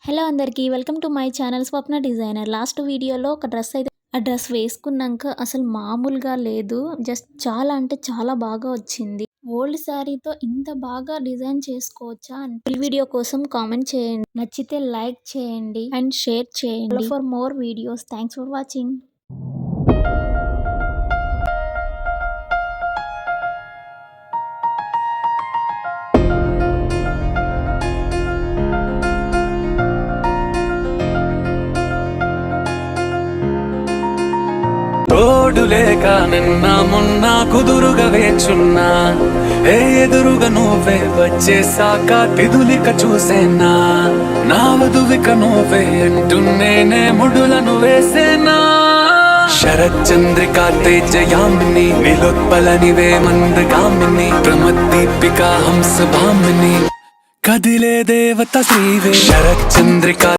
Hello అందరికీ welcome to my channel Swapna designer. Last వీడియోలో ఒక డ్రెస్ అయితే ఆ డ్రెస్ వేసుకున్నాక అసలు మామూలుగా లేదు. జస్ట్ చాలా అంటే చాలా బాగా వచ్చింది. ఓల్డ్ శారీతో ఇంత బాగా డిజైన్ చేసుకోవచ్చా అని ఈ వీడియో కోసం కామెంట్ చేయండి. నచ్చితే లైక్ చేయండి అండ్ షేర్ చేయండి. For more videos thanks for watching. తోడు లేక నిన్న మొన్న కుదురుగా వేచున్నా, ఎదురుగా నువ్వే వచ్చేసాక తిదులిక చూసేనా, నా వధువిక నువ్వే అంటున్నేనే ముడులను వేసేనా. శరచంద్రిక తేజయామిని నిలోత్పలనివే మందగామిని, ప్రమద్దీపిక హంస భామిని, కదిలే దేవత శ్రీవే. శరచంద్రిక